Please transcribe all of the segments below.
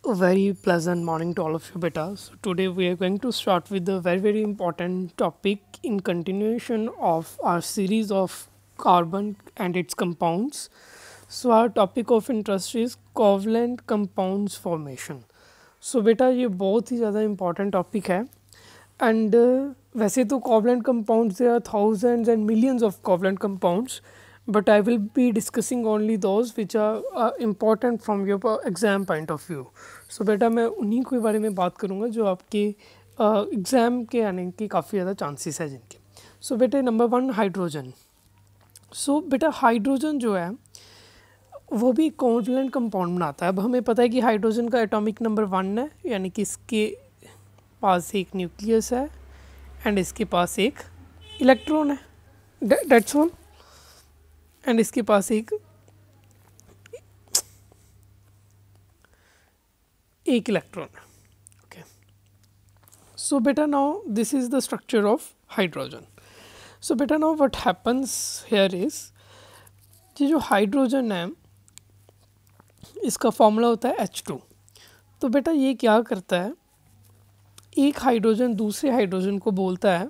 A very pleasant morning to all of you, beta. So today we are going to start with a very important topic in continuation of our series of carbon and its compounds. So our topic of interest is covalent compounds formation. So बेटा ये बहुत ही ज़्यादा important topic है and वैसे तो covalent compounds there are thousands and millions of covalent compounds, but I will be discussing only those which are important from your exam point of view. So बेटा मैं उन्हीं के बारे में बात करूँगा जो आपके एग्ज़ाम के आने की काफ़ी ज़्यादा चांसेस है जिनके. सो बेटा नंबर 1 हाइड्रोजन. सो बेटा हाइड्रोजन जो है वो भी कोवलेंट कंपाउंड बनाता है. अब हमें पता है कि हाइड्रोजन का एटॉमिक नंबर 1 है, यानी कि इसके पास एक न्यूक्लियस है एंड इसके पास एक इलेक्ट्रॉन है, दैट्स ऑल. एंड इसके पास एक इलेक्ट्रॉन है. ओके. सो बेटा now this is the structure of hydrogen. So बेटा now what happens here is, ये जो हाइड्रोजन है इसका फॉर्मूला होता है H2. तो बेटा ये क्या करता है, एक हाइड्रोजन दूसरे हाइड्रोजन को बोलता है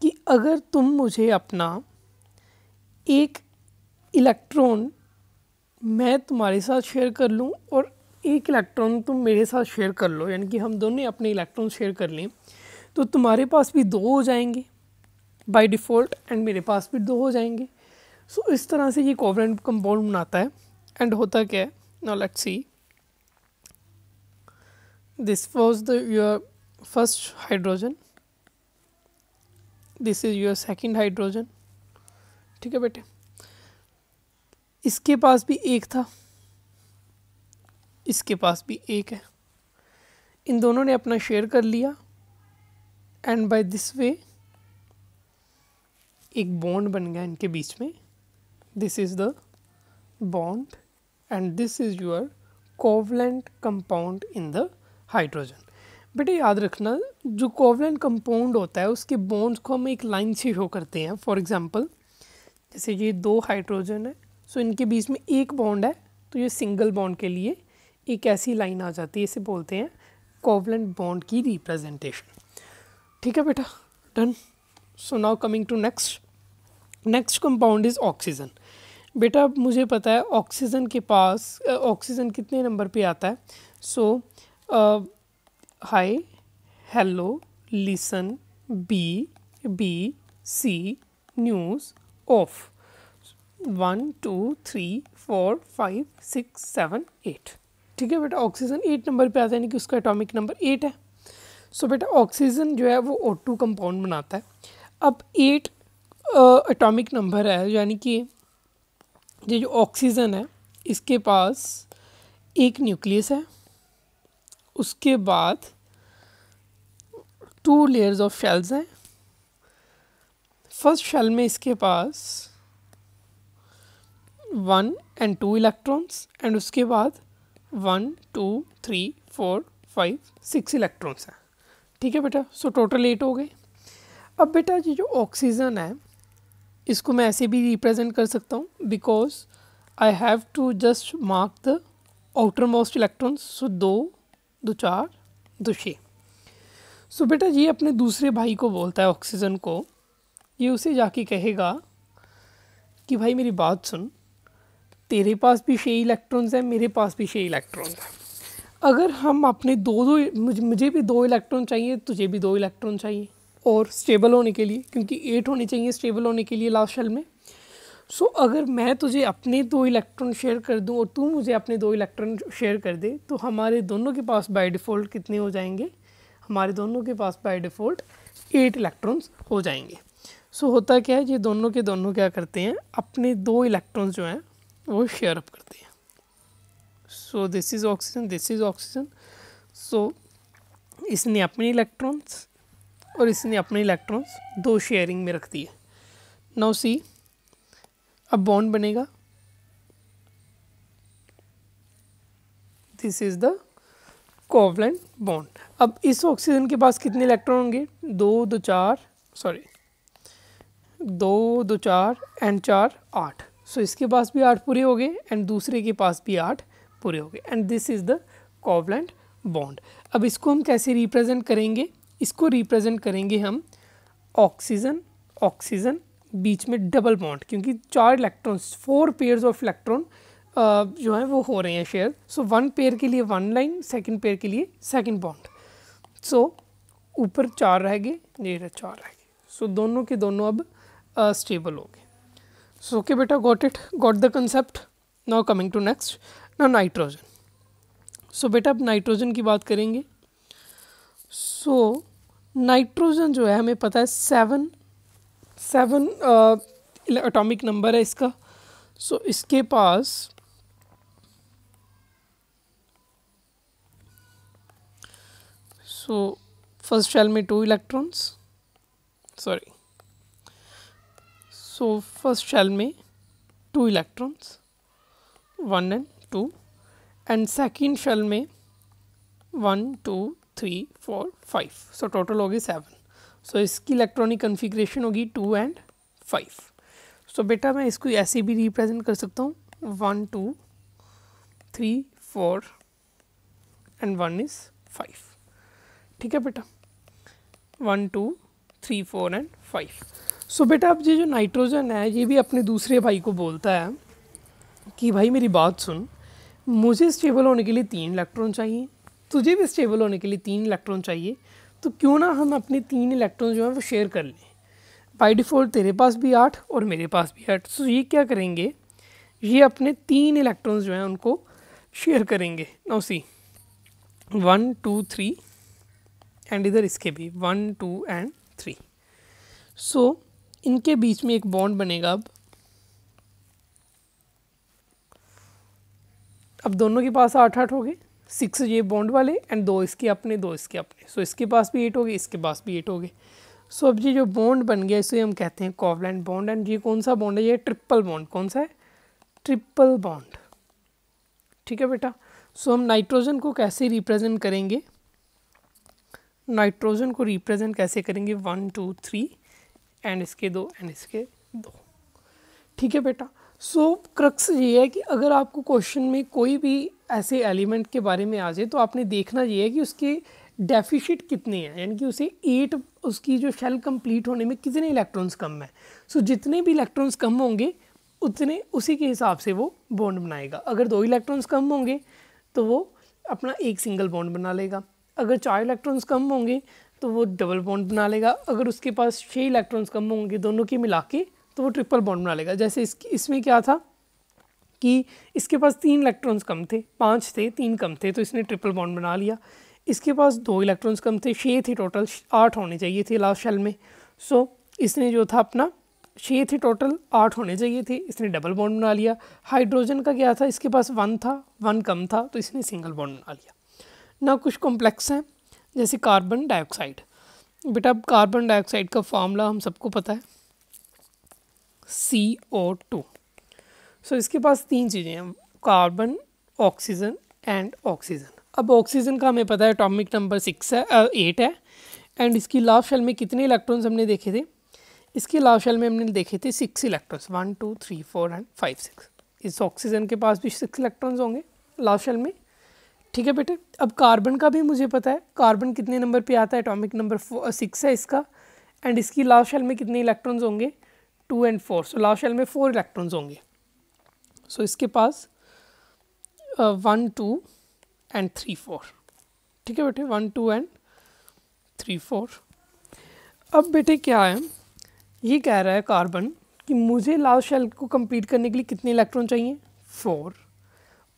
कि अगर तुम मुझे अपना एक इलेक्ट्रॉन मैं तुम्हारे साथ शेयर कर लूँ और एक इलेक्ट्रॉन तुम मेरे साथ शेयर कर लो, यानी कि हम दोनों अपने इलेक्ट्रॉन शेयर कर लें, तो तुम्हारे पास भी 2 हो जाएंगे बाय डिफ़ॉल्ट एंड मेरे पास भी 2 हो जाएंगे. सो इस तरह से ये कोवलेंट कंपाउंड बनाता है. एंड होता क्या है, now let's see, this was the your first hydrogen, this is your second hydrogen. ठीक है बेटे, इसके पास भी एक था, इसके पास भी एक है, इन दोनों ने अपना शेयर कर लिया एंड बाय दिस वे एक बॉन्ड बन गया इनके बीच में. This is the bond and this is your covalent compound in the hydrogen. बेटे याद रखना, जो कोवलेंट कंपाउंड होता है उसके बॉन्ड्स को हम एक लाइन से शो करते हैं. फॉर एग्जांपल जैसे ये 2 हाइड्रोजन है, सो इनके बीच में एक बॉन्ड है, तो ये सिंगल बॉन्ड के लिए एक ऐसी लाइन आ जाती है, इसे बोलते हैं कोवलेंट बॉन्ड की रिप्रेजेंटेशन. ठीक है बेटा, done. So now coming to next compound is oxygen. बेटा अब मुझे पता है ऑक्सीजन के पास ऑक्सीजन कितने नंबर पे आता है. So hi, hello, listen, B, C, news, off. 1 2 3 4 5 6 7 8. ठीक है बेटा, ऑक्सीजन 8 नंबर पे आता है, यानी कि उसका एटॉमिक नंबर 8 है. सो बेटा ऑक्सीजन जो है वो O2 कंपाउंड बनाता है. अब 8 एटॉमिक नंबर है, यानी कि ये जो ऑक्सीजन है इसके पास एक न्यूक्लियस है, उसके बाद 2 लेयर्स ऑफ शेल्स हैं. फर्स्ट शेल में इसके पास 1 and 2 इलेक्ट्रॉन्स एंड उसके बाद 1 2 3 4 5 6 इलेक्ट्रॉन्स हैं. ठीक है बेटा, सो टोटल 8 हो गए. अब बेटा ये जो ऑक्सीजन है इसको मैं ऐसे भी रिप्रेजेंट कर सकता हूँ, because I have to just mark the outermost electrons. So 2 2 4 2 6. So बेटा ये अपने दूसरे भाई को बोलता है ऑक्सीजन को, ये उसे जाके कहेगा कि भाई मेरी बात सुन, तेरे पास भी 6 इलेक्ट्रॉन्स हैं, मेरे पास भी 6 इलेक्ट्रॉन्स हैं. अगर हम अपने मुझे भी 2 इलेक्ट्रॉन चाहिए, तुझे भी 2 इलेक्ट्रॉन चाहिए, और स्टेबल होने के लिए, क्योंकि 8 होने चाहिए स्टेबल होने के लिए लास्ट शेल में. सो अगर मैं तुझे अपने 2 इलेक्ट्रॉन शेयर कर दूं और तू मुझे अपने 2 इलेक्ट्रॉन शेयर कर दे, तो हमारे दोनों के पास बाय डिफ़ॉल्ट कितने हो जाएंगे, हमारे दोनों के पास बाय डिफ़ॉल्ट 8 इलेक्ट्रॉन्स हो जाएंगे. सो होता क्या है, ये दोनों के दोनों क्या करते हैं, अपने 2 इलेक्ट्रॉन्स जो हैं वो शेयर अप करते हैं. So this is oxygen, this is oxygen. So इसने अपने इलेक्ट्रॉन्स और इसने अपने इलेक्ट्रॉन्स 2 शेयरिंग में रख दिए. नाउ सी, अब बॉन्ड बनेगा, this is the covalent bond. अब इस ऑक्सीजन के पास कितने इलेक्ट्रॉन होंगे, 2 2 4 एंड 4 8. सो इसके पास भी 8 पूरे हो गए एंड दूसरे के पास भी 8 पूरे हो गए. And this is the covalent bond. अब इसको हम कैसे रिप्रेजेंट करेंगे, इसको रिप्रेजेंट करेंगे हम ऑक्सीजन ऑक्सीजन बीच में डबल बॉन्ड, क्योंकि 4 इलेक्ट्रॉन्स 4 पेयर्स ऑफ इलेक्ट्रॉन जो है वो हो रहे हैं शेयर। सो 1 पेयर के लिए 1 लाइन, सेकंड पेयर के लिए सेकंड बॉन्ड। सो ऊपर 4 रह गए, ये 4 रह गए। सो दोनों के दोनों अब स्टेबल हो गए। सो ओके बेटा, got it, got the concept. Now coming to next, now nitrogen. So बेटा अब नाइट्रोजन की बात करेंगे। सो नाइट्रोजन जो है हमें पता है 7 एटॉमिक नंबर है इसका। सो इसके पास फर्स्ट शेल में 2 electrons, sorry, so first shell में 2 electrons 1 and 2, and second shell में 1 2 3 4 5। सो टोटल होगी 7। सो इसकी इलेक्ट्रॉनिक कन्फिग्रेशन होगी 2 and 5। सो बेटा मैं इसको ऐसे भी रिप्रेजेंट कर सकता हूँ 1 2 3 4 एंड 1 is 5। ठीक है बेटा, 1 2 3 4 एंड 5। सो बेटा अब ये जो नाइट्रोजन है ये भी अपने दूसरे भाई को बोलता है कि भाई मेरी बात सुन, मुझे स्टेबल होने के लिए 3 इलेक्ट्रॉन चाहिए, तुझे भी स्टेबल होने के लिए 3 इलेक्ट्रॉन चाहिए, तो क्यों ना हम अपने 3 इलेक्ट्रॉन जो है वो शेयर कर लें। बाय डिफ़ॉल्ट तेरे पास भी 8 और मेरे पास भी 8। सो ये क्या करेंगे, ये अपने 3 इलेक्ट्रॉन्स जो हैं उनको शेयर करेंगे। नाउ सी 1 2 3 एंड इधर इसके भी 1 2 एंड 3। सो इनके बीच में एक बॉन्ड बनेगा। अब दोनों के पास 8 8 हो गए, 6 ये बॉन्ड वाले एंड 2 इसके अपने 2 इसके अपने। सो इसके पास भी 8 हो गए, इसके पास भी 8 हो गए। सो अब ये जो बॉन्ड बन गया इसे हम कहते हैं कोवलेंट बॉन्ड। एंड ये कौन सा बॉन्ड है, ये ट्रिपल बॉन्ड। कौन सा है, ट्रिपल बॉन्ड। ठीक है बेटा। सो हम नाइट्रोजन को कैसे रिप्रेजेंट करेंगे, नाइट्रोजन को रिप्रेजेंट कैसे करेंगे 1 2 3 एंड इसके 2 एंड इसके 2। ठीक है बेटा। सो क्रक्स ये है कि अगर आपको क्वेश्चन में कोई भी ऐसे एलिमेंट के बारे में आ जाए तो आपने देखना ये है कि उसके डेफिशिट कितने हैं, यानी कि उसे 8 उसकी जो शेल कंप्लीट होने में कितने इलेक्ट्रॉन्स कम है। सो जितने भी इलेक्ट्रॉन्स कम होंगे उतने उसी के हिसाब से वो बॉन्ड बनाएगा। अगर 2 इलेक्ट्रॉन्स कम होंगे तो वो अपना एक सिंगल बॉन्ड बना लेगा। अगर 4 इलेक्ट्रॉन्स कम होंगे तो वो डबल बॉन्ड बना लेगा। अगर उसके पास 6 इलेक्ट्रॉन्स कम होंगे दोनों के मिला के तो वो ट्रिपल बॉन्ड बना लेगा। जैसे इसमें क्या था कि इसके पास 3 इलेक्ट्रॉन्स कम थे, 5 थे, 3 कम थे, तो इसने ट्रिपल बॉन्ड बना लिया। इसके पास 2 इलेक्ट्रॉन्स कम थे, 6 थे टोटल, 8 होने चाहिए थे लास्ट शेल में। सो इसने जो था अपना 6 थे टोटल, 8 होने चाहिए थे, इसने डबल बॉन्ड बना लिया। हाइड्रोजन का क्या था, इसके पास 1 था, 1 कम था, तो इसने सिंगल बॉन्ड बना लिया ना। कुछ कॉम्प्लेक्स हैं जैसे कार्बन डाइऑक्साइड। बेटा अब कार्बन डाइऑक्साइड का फार्मूला हम सबको पता है, CO2। सो इसके पास 3 चीज़ें हैं, कार्बन, ऑक्सीजन एंड ऑक्सीजन। अब ऑक्सीजन का हमें पता है एटॉमिक नंबर 8 है एंड इसकी लास्ट शेल में कितने इलेक्ट्रॉन्स हमने देखे थे, इसकी लास्ट शेल में हमने देखे थे 6 इलेक्ट्रॉन्स, 1 2 3 4 एंड 5 6। इस ऑक्सीजन के पास भी 6 इलेक्ट्रॉन्स होंगे लास्ट शेल में। ठीक है बेटे। अब कार्बन का भी मुझे पता है, कार्बन कितने नंबर पे आता है, एटॉमिक नंबर 6 है इसका, एंड इसकी लास्ट शेल में कितने इलेक्ट्रॉन्स होंगे, 2 and 4। सो लास्ट शेल में 4 इलेक्ट्रॉन्स होंगे। सो इसके पास 1 2 and 3 4। ठीक है बेटे, 1 2 and 3 4। अब बेटे क्या है, ये कह रहा है कार्बन कि मुझे लास्ट शेल को कंप्लीट करने के लिए कितने इलेक्ट्रॉन चाहिए, 4।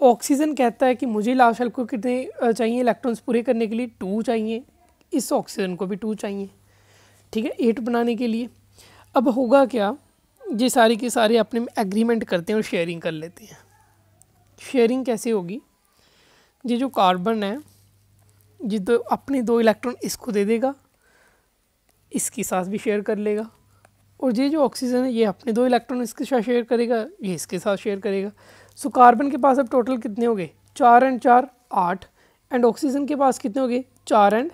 ऑक्सीजन कहता है कि मुझे लास्ट शेल को कितने चाहिए इलेक्ट्रॉन्स पूरे करने के लिए, 2 चाहिए, इस ऑक्सीजन को भी 2 चाहिए। ठीक है, 8 बनाने के लिए। अब होगा क्या, ये सारे के सारे अपने में एग्रीमेंट करते हैं और शेयरिंग कर लेते हैं। शेयरिंग कैसे होगी, ये जो कार्बन है ये तो अपने 2 इलेक्ट्रॉन इसको दे देगा, इसके साथ भी शेयर कर लेगा, और ये जो ऑक्सीजन है ये अपने 2 इलेक्ट्रॉन इसके साथ शेयर करेगा, ये इसके साथ शेयर करेगा। सो कार्बन के पास अब टोटल कितने हो गए, 4 and 4 8, एंड ऑक्सीजन के पास कितने हो गए, 4 and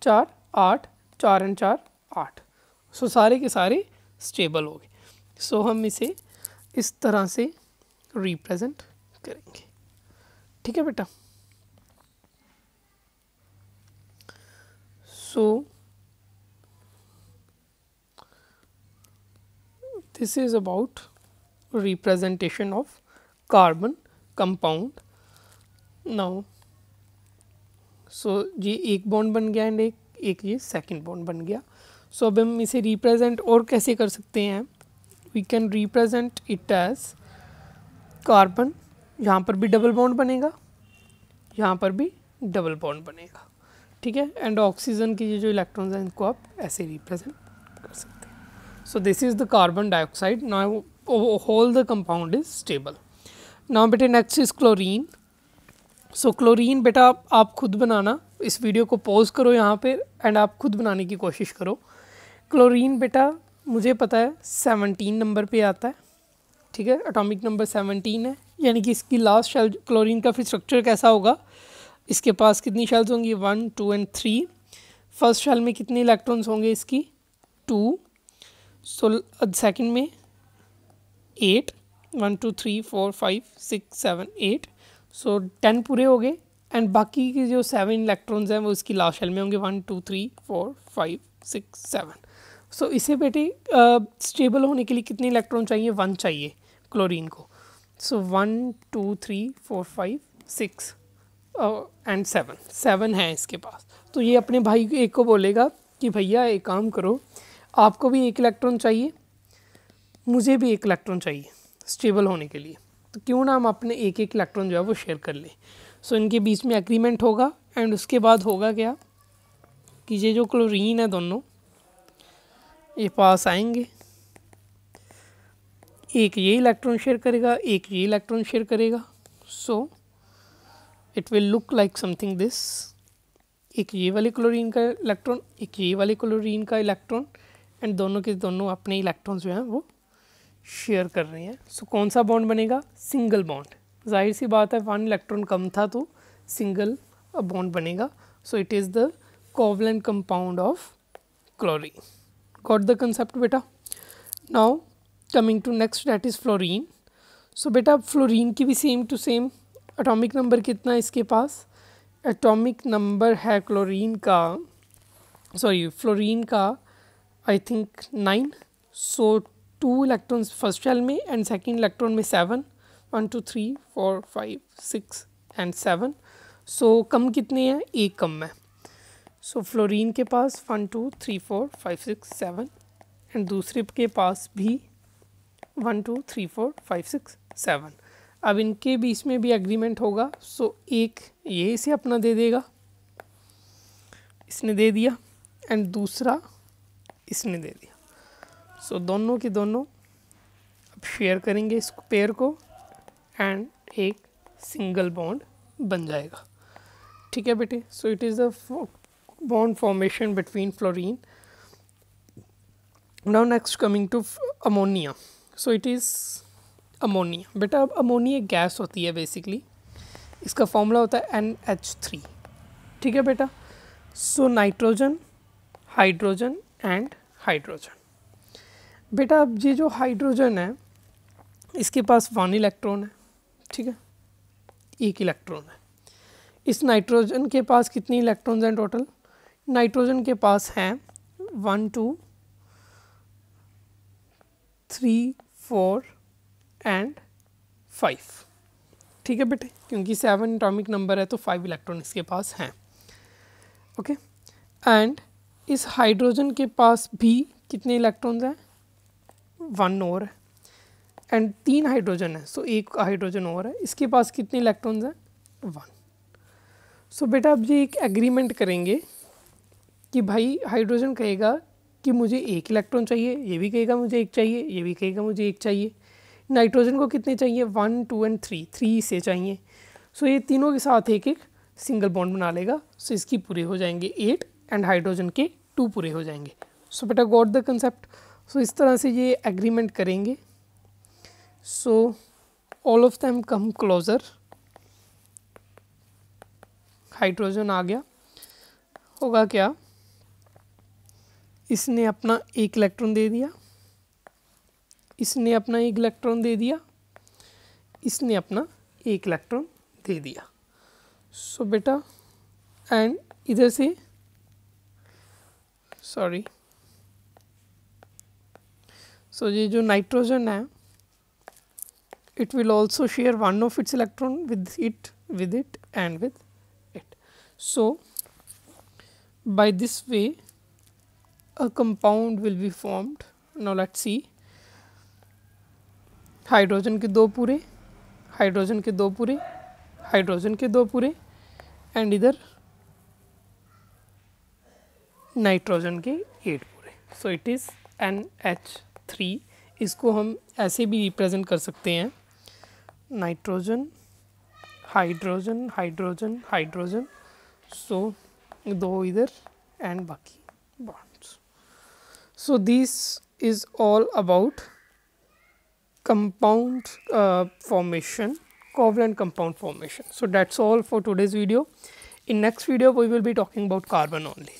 4 8, 4 and 4 8। सो सारे के सारे स्टेबल हो गए। सो हम इसे इस तरह से रिप्रेजेंट करेंगे। ठीक है बेटा। So this is about representation of carbon compound. Now ये एक बॉन्ड बन गया एंड एक ये सेकंड बॉन्ड बन गया. सो अब हम इसे रिप्रेजेंट और कैसे कर सकते हैं? We can represent it as carbon, यहाँ पर भी डबल बॉन्ड बनेगा, यहाँ पर भी डबल बॉन्ड बनेगा, ठीक है. एंड ऑक्सीजन के ये जो इलेक्ट्रॉन्स हैं इनको आप ऐसे रिप्रेजेंट कर सकते हैं. So this is the carbon dioxide. Now whole the compound is stable. Now बेटे next is chlorine. So chlorine बेटा आप खुद बनाना, इस वीडियो को पॉज करो यहाँ पे एंड आप खुद बनाने की कोशिश करो. क्लोरीन बेटा मुझे पता है 17 नंबर पे आता है, ठीक है. एटॉमिक नंबर 17 है, यानी कि इसकी लास्ट शेल. क्लोरीन का फिर स्ट्रक्चर कैसा होगा? इसके पास कितनी शेल्स होंगी? 1, 2 एंड 3. फर्स्ट शेल में कितने इलेक्ट्रॉन्स होंगे इसकी? 2. सो सेकंड में 8, 1 2 3 4 5 6 7 8. सो 10 पूरे हो गए एंड बाकी के जो 7 इलेक्ट्रॉन्स हैं वो इसकी लास्ट शेल में होंगे. 1 2 3 4 5 6 7. सो इसे बेटे स्टेबल होने के लिए कितने इलेक्ट्रॉन चाहिए? 1 चाहिए क्लोरीन को. सो 1 2 3 4 5 6 एंड 7 है इसके पास. तो ये अपने भाई एक को बोलेगा कि भैया एक काम करो, आपको भी एक इलेक्ट्रॉन चाहिए, मुझे भी एक इलेक्ट्रॉन चाहिए स्टेबल होने के लिए, तो क्यों ना हम अपने एक एक इलेक्ट्रॉन जो है वो शेयर कर लें. सो इनके बीच में एग्रीमेंट होगा एंड उसके बाद होगा क्या कि ये जो क्लोरीन है दोनों ये पास आएंगे, एक ये इलेक्ट्रॉन शेयर करेगा, एक ये इलेक्ट्रॉन शेयर करेगा. So it will look like something this. एक ये वाले क्लोरीन का इलेक्ट्रॉन, एक ये वाले क्लोरीन का इलेक्ट्रॉन एंड दोनों के दोनों अपने इलेक्ट्रॉन्स जो हैं वो शेयर कर रहे हैं. सो कौन सा बॉन्ड बनेगा? Single bond. जाहिर सी बात है 1 इलेक्ट्रॉन कम था तो सिंगल बॉन्ड बनेगा. So it is the covalent compound of chlorine. Got the concept बेटा? Now coming to next, that is fluorine. So बेटा फ्लोरीन की भी same to same. Atomic number कितना है इसके पास? एटॉमिक नंबर है क्लोरीन का, सॉरी फ्लोरीन का I think 9. So 2 electrons first shell में एंड सेकेंड इलेक्ट्रॉन में 7. 1 2 3 4 5 6 एंड 7. सो कम कितने हैं? एक कम है. सो फ्लोरीन के पास 1 2 3 4 5 6 7 एंड दूसरे के पास भी 1 2 3 4 5 6 7. अब इनके बीच में भी एग्रीमेंट होगा. सो एक ये इसे अपना दे देगा, इसने दे दिया, एंड दूसरा इसने दे दिया. सो दोनों के दोनों अब शेयर करेंगे इस पेयर को एंड एक सिंगल बॉन्ड बन जाएगा, ठीक है बेटे. So it is the bond formation between fluorine. Now next coming to ammonia. So it is ammonia. बेटा अब अमोनिया गैस होती है बेसिकली, इसका फॉर्मूला होता है NH3, ठीक है बेटा. So nitrogen, hydrogen and hydrogen. बेटा अब ये जो हाइड्रोजन है इसके पास 1 इलेक्ट्रॉन है, ठीक है, एक इलेक्ट्रॉन है. इस नाइट्रोजन के पास कितनी इलेक्ट्रॉन्स हैं टोटल? नाइट्रोजन के पास हैं 1 2 3 4 एंड 5, ठीक है बेटे, क्योंकि 7 एटॉमिक नंबर है तो 5 इलेक्ट्रॉन इसके पास हैं, ओके. एंड इस हाइड्रोजन के पास भी कितने इलेक्ट्रॉन्स हैं? 1 और है एंड 3 हाइड्रोजन है. सो एक हाइड्रोजन और है, इसके पास कितने इलेक्ट्रॉन्स हैं? 1. सो बेटा अब ये एक एग्रीमेंट करेंगे कि भाई हाइड्रोजन कहेगा कि मुझे एक इलेक्ट्रॉन चाहिए, ये भी कहेगा मुझे एक चाहिए, ये भी कहेगा मुझे एक चाहिए. नाइट्रोजन को कितने चाहिए? 1 2 एंड 3 से चाहिए. सो ये तीनों के साथ एक एक सिंगल बॉन्ड बना लेगा. सो इसकी पूरे हो जाएंगे 8 एंड हाइड्रोजन के 2 पूरे हो जाएंगे. सो बेटा गॉट द कंसेप्ट. सो इस तरह से ये एग्रीमेंट करेंगे. So all of them come closer. Hydrogen आ गया, होगा क्या? इसने अपना एक इलेक्ट्रॉन दे दिया, इसने अपना एक इलेक्ट्रॉन दे दिया, इसने अपना एक इलेक्ट्रॉन दे दिया. सो बेटा एंड इधर से सॉरी, सो ये जो नाइट्रोजन है, it will also share one of its electron with it and with it. So by this way a compound will be formed. Now let's see, hydrogen के 2 पूरे, हाइड्रोजन के 2 पूरे, हाइड्रोजन के 2 पूरे एंड इधर नाइट्रोजन के 8 पूरे. सो इट इज़ NH3. इसको हम ऐसे भी रिप्रेजेंट कर सकते हैं, नाइट्रोजन, हाइड्रोजन, हाइड्रोजन, हाइड्रोजन. सो 2 इधर एंड बाकी bonds. So this is all about compound formation, covalent compound formation. So that's all for today's video. In next video we will be talking about carbon only.